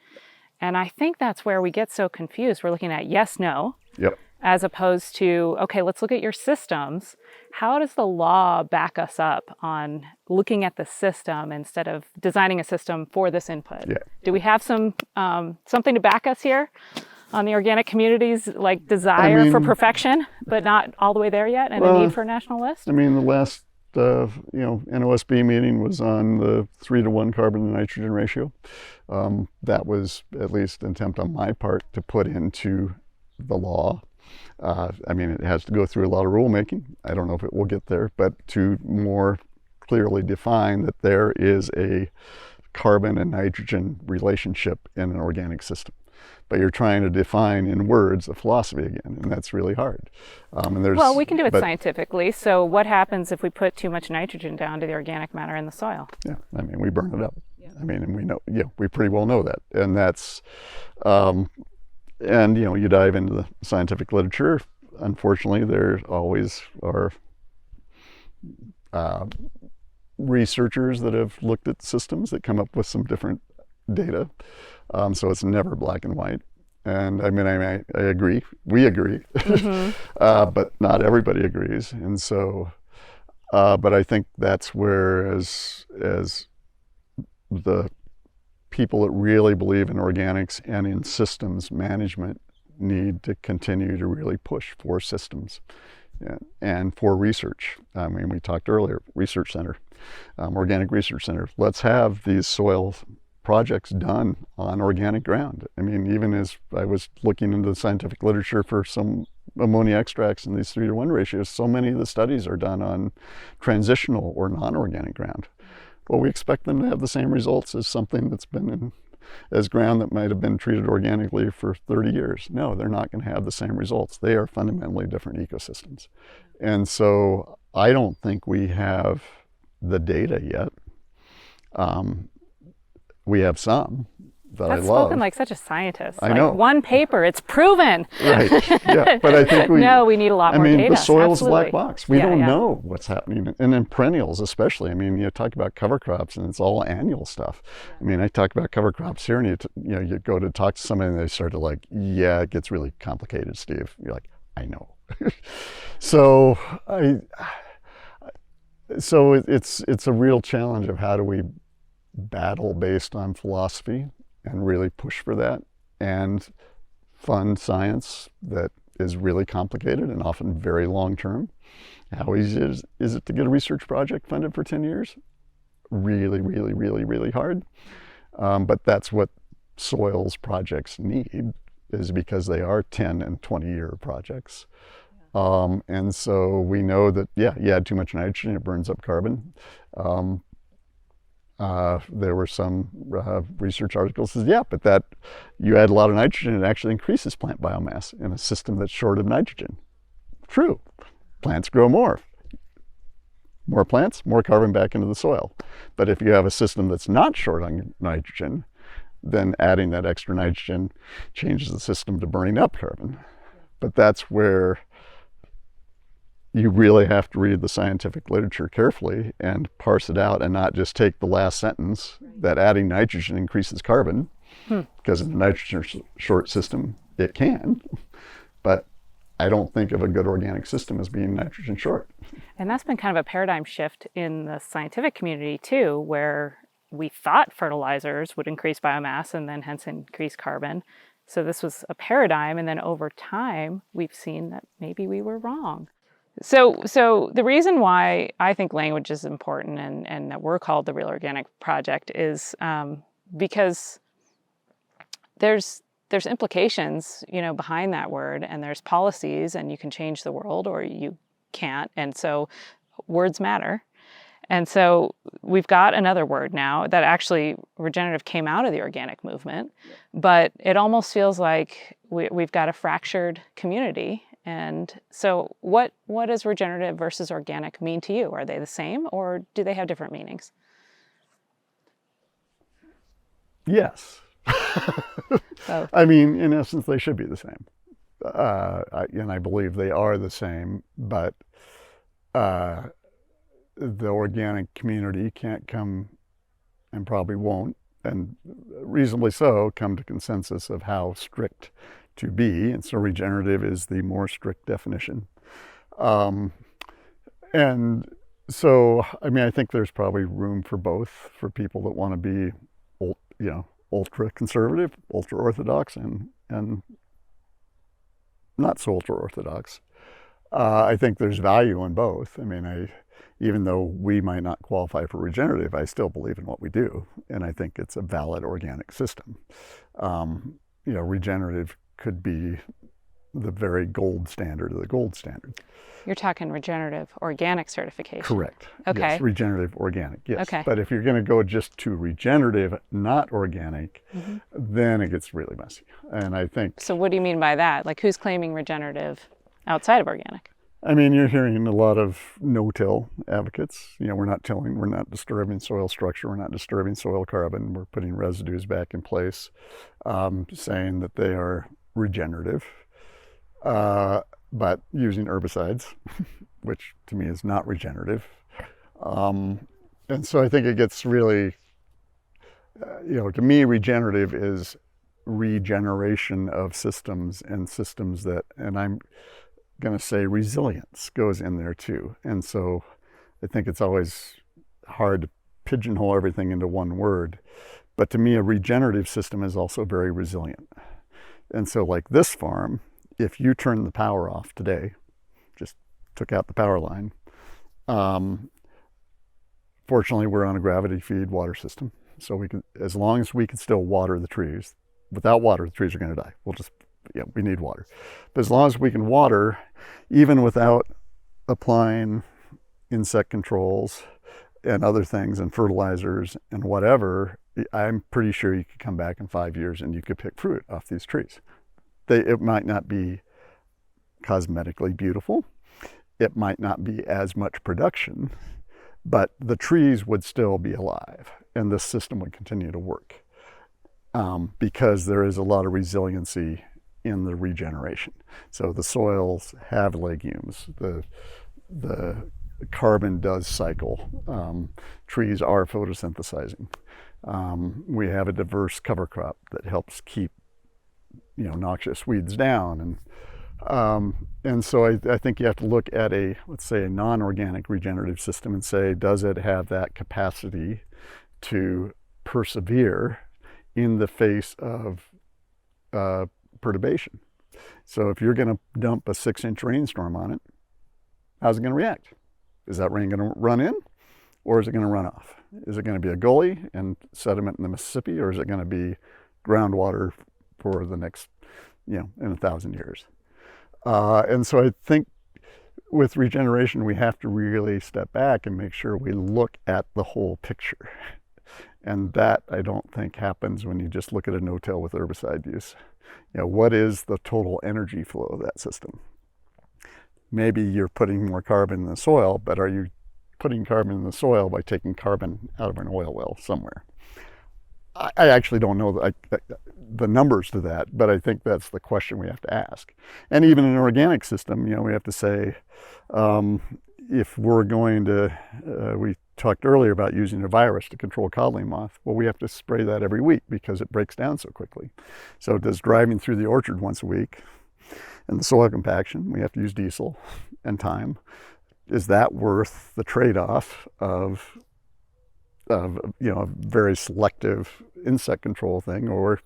And I think that's where we get so confused. We're looking at yes, no, yep, as opposed to, okay, let's look at your systems. How does the law back us up on looking at the system instead of designing a system for this input? Yeah. Do we have something to back us here on the organic community's desire for perfection, but not all the way there yet, and a need for a national list? The last NOSB meeting was on the 3-to-1 carbon to nitrogen ratio. That was at least an attempt on my part to put into the law. It has to go through a lot of rulemaking. I don't know if it will get there, but to more clearly define that there is a carbon and nitrogen relationship in an organic system. But you're trying to define in words a philosophy again, and that's really hard. Well, we can do it scientifically. So what happens if we put too much nitrogen down to the organic matter in the soil? Yeah, we burn it up. Yeah. And we know, we pretty well know that. And that's, And you dive into the scientific literature. Unfortunately, there always are researchers that have looked at systems that come up with some different data. So it's never black and white. And I agree. We agree, Mm-hmm. but not everybody agrees. And so, but I think that's where, as the people that really believe in organics and in systems management need to continue to really push for systems and for research. We talked earlier, research center, organic research center. Let's have these soil projects done on organic ground. Even as I was looking into the scientific literature for some ammonia extracts in these 3-to-1 ratios, so many of the studies are done on transitional or non-organic ground. Well, we expect them to have the same results as something that's been as ground that might have been treated organically for 30 years. No, they're not going to have the same results. They are fundamentally different ecosystems. And so I don't think we have the data yet. We have some that That's I love. spoken like such a scientist. I know. One paper, it's proven. Right. Yeah. But I think we need a lot more data. The soil's a Absolutely. black box. We don't know what's happening. And in perennials especially. You talk about cover crops and it's all annual stuff. I talk about cover crops here and you go to talk to somebody and they start to it gets really complicated, Steve. You're like, I know. So it's a real challenge of how do we battle based on philosophy and really push for that and fund science that is really complicated and often very long term. How easy is it to get a research project funded for 10 years? Really, really, really, really hard. But that's what soils projects need, is because they are 10 and 20-year projects. And so we know that, you add too much nitrogen, it burns up carbon. There were some research articles that says, but that you add a lot of nitrogen, it actually increases plant biomass in a system that's short of nitrogen. True. Plants grow more. More plants, more carbon back into the soil. But if you have a system that's not short on nitrogen, then adding that extra nitrogen changes the system to burning up carbon. But that's where you really have to read the scientific literature carefully and parse it out and not just take the last sentence that adding nitrogen increases carbon, because in a nitrogen short system, it can. But I don't think of a good organic system as being nitrogen short. And that's been kind of a paradigm shift in the scientific community too, where we thought fertilizers would increase biomass and then hence increase carbon. So this was a paradigm, and then over time, we've seen that maybe we were wrong. So the reason why I think language is important and that we're called the Real Organic Project is because there's implications, behind that word, and there's policies, and you can change the world or you can't. And so words matter. And so we've got another word now that actually regenerative came out of the organic movement, but it almost feels like we've got a fractured community. And so what does regenerative versus organic mean to you? Are they the same, or do they have different meanings? Yes. In essence, they should be the same. And I believe they are the same, but the organic community can't come, and probably won't, and reasonably so, come to consensus of how strict to be, and so regenerative is the more strict definition. And so, I think there's probably room for both, for people that want to be, ultra conservative, ultra orthodox, and not so ultra orthodox. I think there's value in both. Even though we might not qualify for regenerative, I still believe in what we do, and I think it's a valid organic system. Regenerative could be the very gold standard of the gold standard. You're talking regenerative organic certification. Correct. Okay. Yes, regenerative organic, yes. Okay. But if you're going to go just to regenerative, not organic, then it gets really messy. And I think... So what do you mean by that? Like, who's claiming regenerative outside of organic? You're hearing a lot of no-till advocates. We're not tilling, we're not disturbing soil structure, we're not disturbing soil carbon, we're putting residues back in place, saying that they are regenerative, but using herbicides, which to me is not regenerative. And so I think it gets really, to me, regenerative is regeneration of systems, and systems that, and I'm going to say resilience goes in there too. And so I think it's always hard to pigeonhole everything into one word. But to me, a regenerative system is also very resilient. And so like this farm, if you turn the power off today, just took out the power line, fortunately we're on a gravity feed water system. So we can, as long as we can still water the trees, without water, the trees are going to die. We need water. But as long as we can water, even without applying insect controls and other things and fertilizers and whatever, I'm pretty sure you could come back in 5 years and you could pick fruit off these trees. It might not be cosmetically beautiful. It might not be as much production, but the trees would still be alive and this system would continue to work, because there is a lot of resiliency in the regeneration. So the soils have legumes, the carbon does cycle, trees are photosynthesizing. We have a diverse cover crop that helps keep noxious weeds down, and so I think you have to look at let's say a non-organic regenerative system and say, does it have that capacity to persevere in the face of perturbation? So if you're going to dump a 6-inch rainstorm on it, how's it going to react? Is that rain going to run in, or is it going to run off? Is it going to be a gully and sediment in the Mississippi, or is it going to be groundwater for the next, in 1,000 years? And so I think with regeneration, we have to really step back and make sure we look at the whole picture. And that I don't think happens when you just look at a no-till with herbicide use. What is the total energy flow of that system? Maybe you're putting more carbon in the soil, but are you putting carbon in the soil by taking carbon out of an oil well somewhere? I actually don't know the numbers to that, but I think that's the question we have to ask. And even in an organic system, we have to say, if we're going to, we talked earlier about using a virus to control codling moth. Well, we have to spray that every week because it breaks down so quickly. So does driving through the orchard once a week and the soil compaction, we have to use diesel and time. Is that worth the trade-off of a very selective insect control thing, or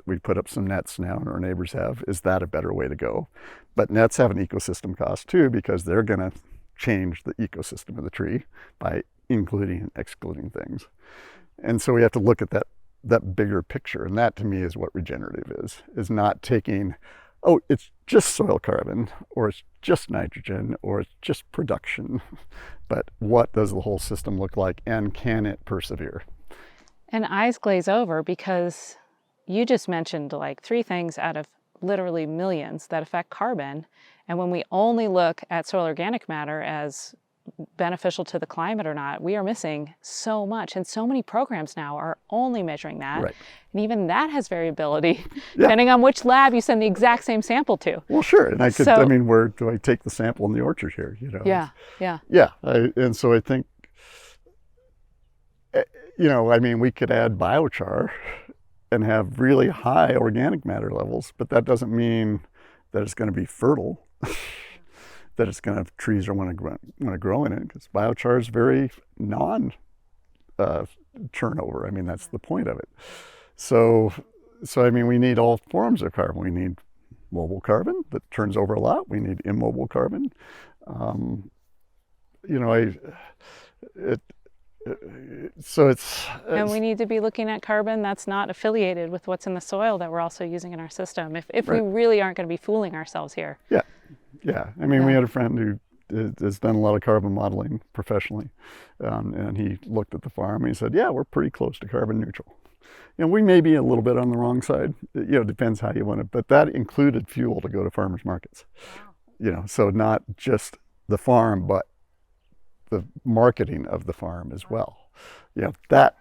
we put up some nets now and our neighbors have? Is that a better way to go? But nets have an ecosystem cost too, because they're going to change the ecosystem of the tree by including and excluding things. And so we have to look at that bigger picture, and that to me is what regenerative is not taking, it's just soil carbon, or it's just nitrogen, or it's just production, but what does the whole system look like, and can it persevere? And eyes glaze over because you just mentioned like 3 things out of literally millions that affect carbon. And when we only look at soil organic matter as beneficial to the climate or not, we are missing so much. And so many programs now are only measuring that. Right. And even that has variability, depending on which lab you send the exact same sample to. Well, sure. And where do I take the sample in the orchard here? Yeah. And so I think, we could add biochar and have really high organic matter levels, but that doesn't mean that it's going to be fertile, that it's going to have trees are want to grow in it, because biochar is very non-turnover. That's the point of it. So we need all forms of carbon. We need mobile carbon that turns over a lot. We need immobile carbon. And we need to be looking at carbon that's not affiliated with what's in the soil that we're also using in our system, if we really aren't going to be fooling ourselves here. Yeah. We had a friend who has done a lot of carbon modeling professionally, and he looked at the farm and he said, we're pretty close to carbon neutral. We may be a little bit on the wrong side, depends how you want it, but that included fuel to go to farmers markets. Wow. So not just the farm, but the marketing of the farm as well. That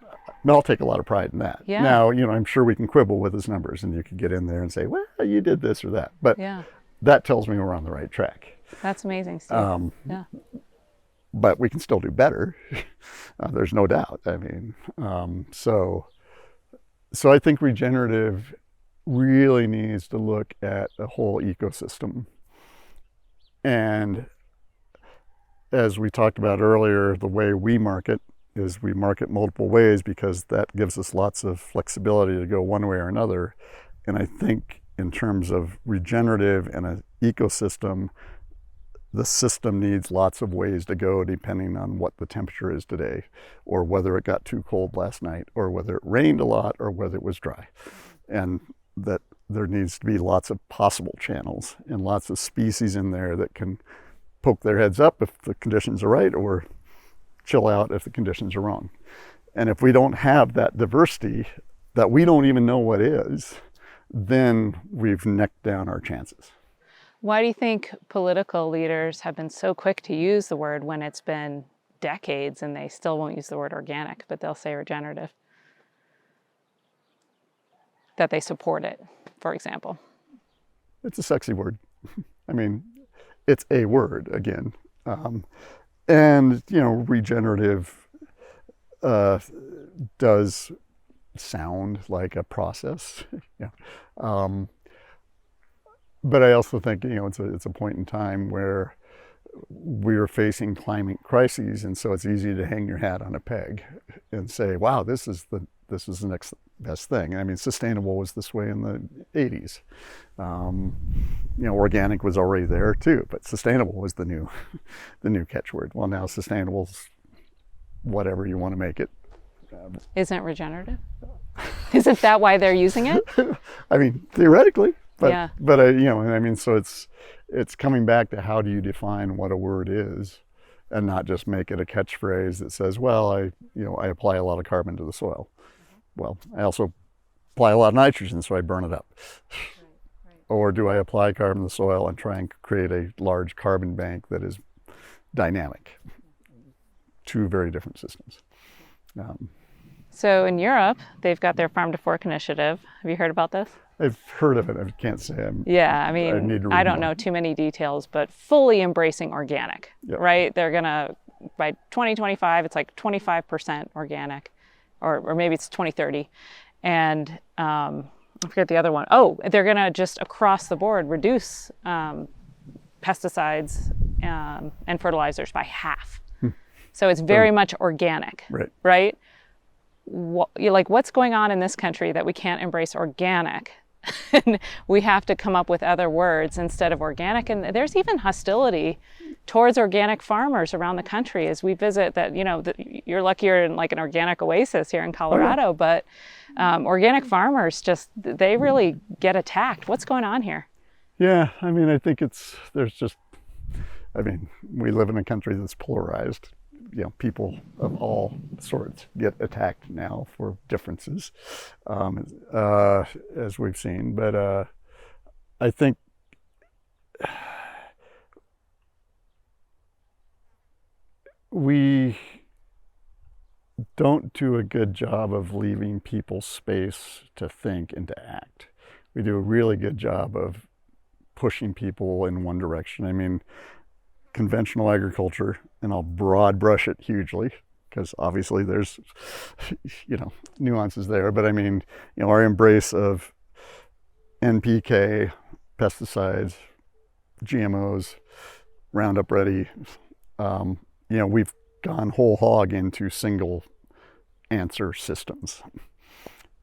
I'll take a lot of pride in that. Yeah. Now, I'm sure we can quibble with his numbers, and you could get in there and say, well, you did this or that. But Yeah. that tells me we're on the right track. That's amazing, Steve. Yeah. But we can still do better. There's no doubt. I mean, so I think regenerative really needs to look at the whole ecosystem. And as we talked about earlier, the way we market is we market multiple ways because that gives us lots of flexibility to go one way or another. And I think in terms of regenerative and an ecosystem, the system needs lots of ways to go depending on what the temperature is today, or whether it got too cold last night, or whether it rained a lot, or whether it was dry. And that there needs to be lots of possible channels and lots of species in there that can poke their heads up if the conditions are right, or chill out if the conditions are wrong. And if we don't have that diversity that we don't even know what is, then we've necked down our chances. Why do you think political leaders have been so quick to use the word when it's been decades and they still won't use the word organic, but they'll say regenerative? That they support it, for example. It's a sexy word. I mean, it's a word again. And, regenerative does sound like a process. Yeah. But I also think, it's a point in time where we're facing climate crises, and so it's easy to hang your hat on a peg and say, wow, this is the next best thing. I mean, sustainable was this way in the 80s. Organic was already there too, but sustainable was the new catchword. Well, now sustainable's whatever you want to make it. Isn't it regenerative? Isn't that why they're using it? I mean, theoretically, but yeah. So it's coming back to how do you define what a word is, and not just make it a catchphrase that says, well, I apply a lot of carbon to the soil. Well, I also apply a lot of nitrogen, so I burn it up. Right. Or do I apply carbon to the soil and try and create a large carbon bank that is dynamic? Two very different systems. So in Europe, they've got their Farm to Fork initiative. Have you heard about this? I've heard of it. I can't say I'm. Yeah, I don't know too many details, but fully embracing organic, yep. Right? They're gonna, by 2025, it's like 25% organic, or maybe it's 2030. And I forget the other one. Oh, they're gonna just across the board reduce pesticides and fertilizers by half. So it's very much organic, right? What's going on in this country that we can't embrace organic? And we have to come up with other words instead of organic. And there's even hostility towards organic farmers around the country as we visit that, you're lucky you're in like an organic oasis here in Colorado, but organic farmers they really get attacked. What's going on here? Yeah, I think we live in a country that's polarized. People of all sorts get attacked now for differences, as we've seen. But I think we don't do a good job of leaving people space to think and to act. We do a really good job of pushing people in one direction. Conventional agriculture, and I'll broad brush it hugely because obviously there's nuances there, but our embrace of NPK, pesticides, GMOs, Roundup Ready, we've gone whole hog into single answer systems,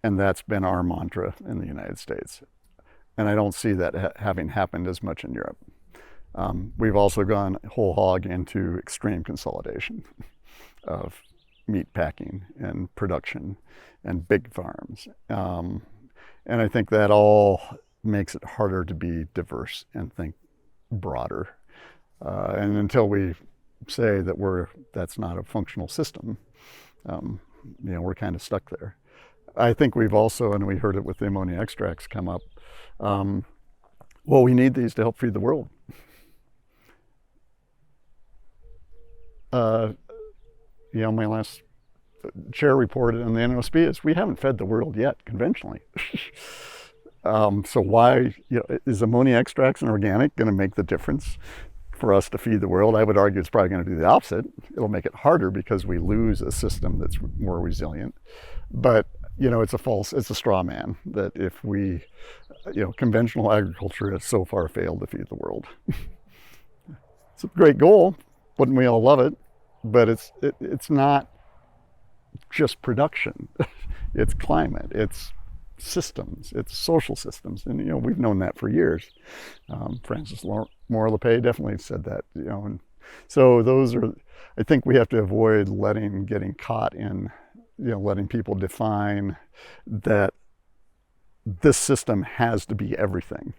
and that's been our mantra in the United States, and I don't see that having happened as much in Europe. We've also gone whole hog into extreme consolidation of meat packing and production and big farms. And I think that all makes it harder to be diverse and think broader. And until we say that that's not a functional system, we're kind of stuck there. I think we've also, and we heard it with the ammonia extracts come up, we need these to help feed the world. My last chair reported in the NOSB is we haven't fed the world yet conventionally. So why, is ammonia extracts and organic going to make the difference for us to feed the world? I would argue it's probably going to do the opposite. It'll make it harder because we lose a system that's more resilient. But it's a straw man that if we, conventional agriculture has so far failed to feed the world. It's a great goal. Wouldn't we all love it? But it's not just production. It's climate. It's systems. It's social systems. And, we've known that for years. Francis Moore LePay definitely said that, and so I think we have to avoid getting caught in, letting people define that this system has to be everything.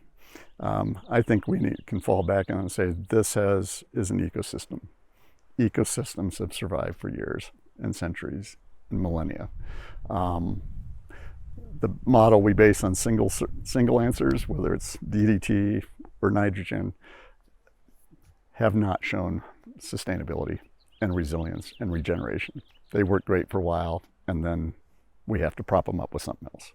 I think we can fall back on and say this is an ecosystem. Ecosystems have survived for years and centuries and millennia. The model we base on single answers, whether it's DDT or nitrogen, have not shown sustainability and resilience and regeneration. They work great for a while, and then we have to prop them up with something else.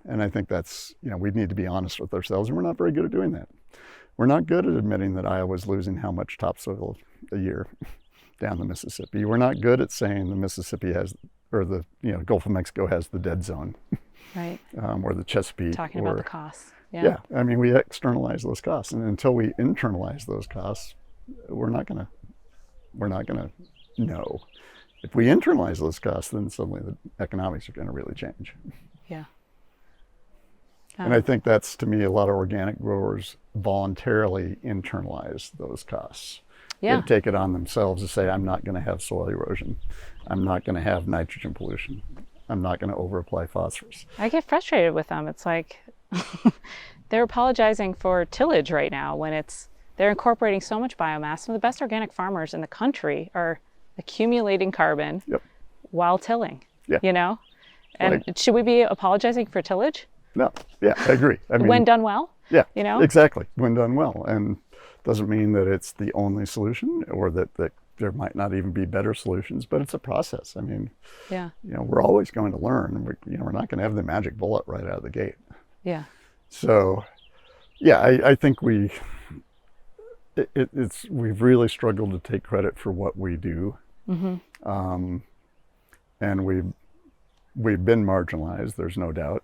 And I think that's, we need to be honest with ourselves, and we're not very good at doing that. We're not good at admitting that Iowa's losing how much topsoil a year down the Mississippi. We're not good at saying the Mississippi the Gulf of Mexico has the dead zone, right? Or the Chesapeake. Talking about the costs. Yeah. I mean, we externalize those costs, and until we internalize those costs, we're not gonna know. If we internalize those costs, then suddenly the economics are going to really change. Yeah. And I think that's, to me, a lot of organic growers voluntarily internalize those costs. Yeah. They take it on themselves to say, I'm not going to have soil erosion. I'm not going to have nitrogen pollution. I'm not going to overapply phosphorus. I get frustrated with them. It's like they're apologizing for tillage right now when they're incorporating so much biomass. Some of the best organic farmers in the country are accumulating carbon while tilling. Yeah. And should we be apologizing for tillage? No. Yeah, I agree. I mean, when done well? Yeah. Exactly. When done well. And doesn't mean that it's the only solution or that there might not even be better solutions, but it's a process. I mean, we're always going to learn. We're not going to have the magic bullet right out of the gate. Yeah. So, I think we've really struggled to take credit for what we do. Mm-hmm. And we've been marginalized, there's no doubt.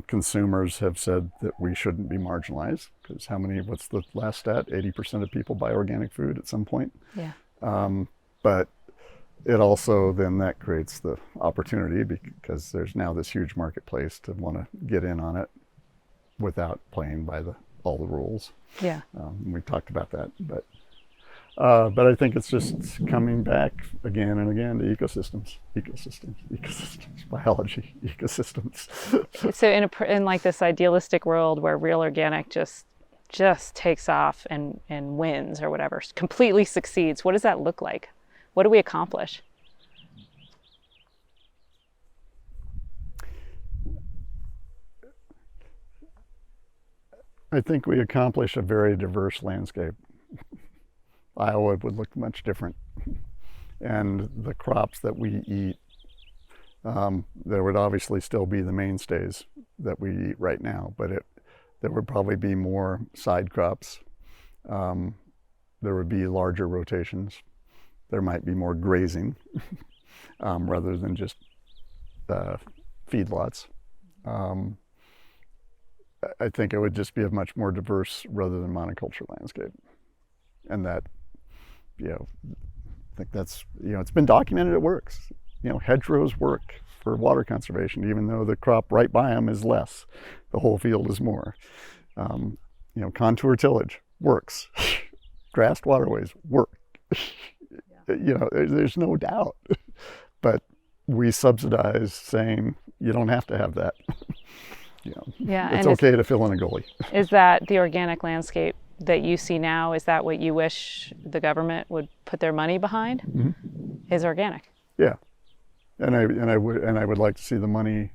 Consumers have said that we shouldn't be marginalized because what's the last stat? 80% of people buy organic food at some point. Yeah. But it also then that creates the opportunity because there's now this huge marketplace to want to get in on it without playing by all the rules. Yeah. We talked about that, but I think it's just coming back again and again to ecosystems, biology, ecosystems. So in like this idealistic world where real organic just takes off and wins or whatever, completely succeeds, what does that look like? What do we accomplish? I think we accomplish a very diverse landscape. Iowa would look much different. And the crops that we eat, there would obviously still be the mainstays that we eat right now, but there would probably be more side crops. There would be larger rotations. There might be more grazing rather than just feedlots. I think it would just be a much more diverse rather than monoculture landscape. And that, I think that's, it's been documented it works. Hedgerows work for water conservation, even though the crop right by them is less. The whole field is more. Contour tillage works. Grassed waterways work. There's no doubt. But we subsidize saying you don't have to have that. It's okay to fill in a gully. Is that the organic landscape that you see now? Is that what you wish the government would put their money behind? Mm-hmm. Is organic? Yeah, and I would like to see the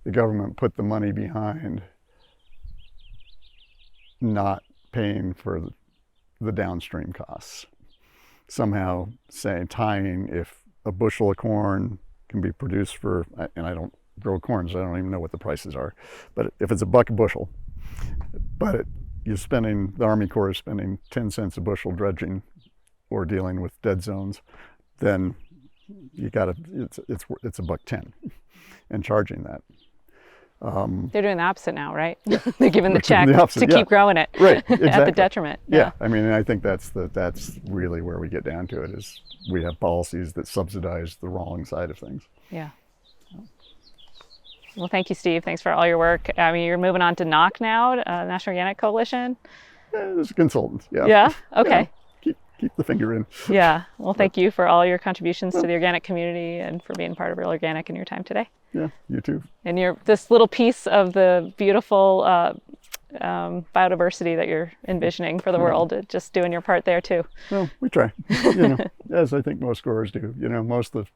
government put the money behind not paying for the downstream costs. Somehow tying if a bushel of corn can be produced for, and I don't grow corn, so I don't even know what the prices are, but if it's $1 a bushel, but the Army Corps is spending 10 cents a bushel dredging or dealing with dead zones, then it's $1.10 and charging that. They're doing the opposite now, right? They're giving the check to keep growing it, right? Exactly. At the detriment. Yeah, I mean, I think that's really where we get down to it, is we have policies that subsidize the wrong side of things. Yeah. Well, thank you, Steve. Thanks for all your work. I mean, you're moving on to NOC now, National Organic Coalition. Yeah, as a consultant. Yeah. Yeah. Okay. Yeah, keep the finger in. Yeah. Well, thank you for all your contributions to the organic community and for being part of Real Organic in your time today. Yeah, you too. And you're this little piece of the beautiful biodiversity that you're envisioning for the world, just doing your part there too. Well, we try, as I think most growers do. Most of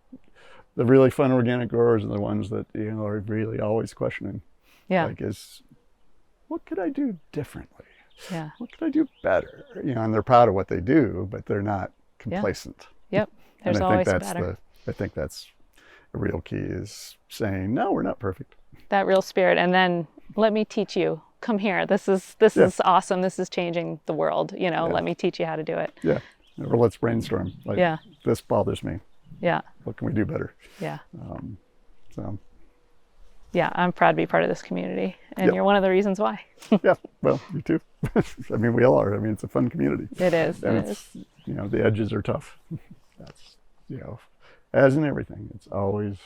the really fun organic growers are the ones that, are really always questioning. Yeah. Like, what could I do differently? Yeah. What could I do better? And they're proud of what they do, but they're not complacent. Yep. There's always better. I think that's a real key, is saying, no, we're not perfect. That real spirit. And then let me teach you. Come here. This is awesome. This is changing the world. Let me teach you how to do it. Yeah. Or let's brainstorm. Like, this bothers me. Yeah. What can we do better? Yeah. So. Yeah, I'm proud to be part of this community, and you're one of the reasons why. Yeah, well, you too. I mean, we all are. I mean, it's a fun community. It is. And the edges are tough. That's, as in everything, it's always,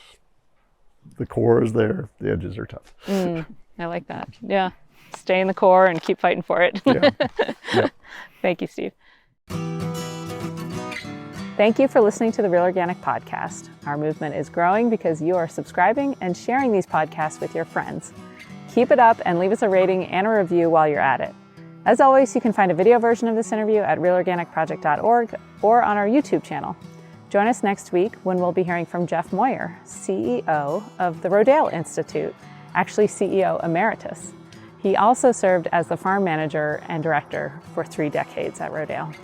the core is there, the edges are tough. I like that. Yeah. Stay in the core and keep fighting for it. Yeah. Thank you, Steve. Thank you for listening to the Real Organic Podcast. Our movement is growing because you are subscribing and sharing these podcasts with your friends. Keep it up and leave us a rating and a review while you're at it. As always, you can find a video version of this interview at realorganicproject.org or on our YouTube channel. Join us next week when we'll be hearing from Jeff Moyer, CEO of the Rodale Institute, actually CEO Emeritus. He also served as the farm manager and director for 3 decades at Rodale.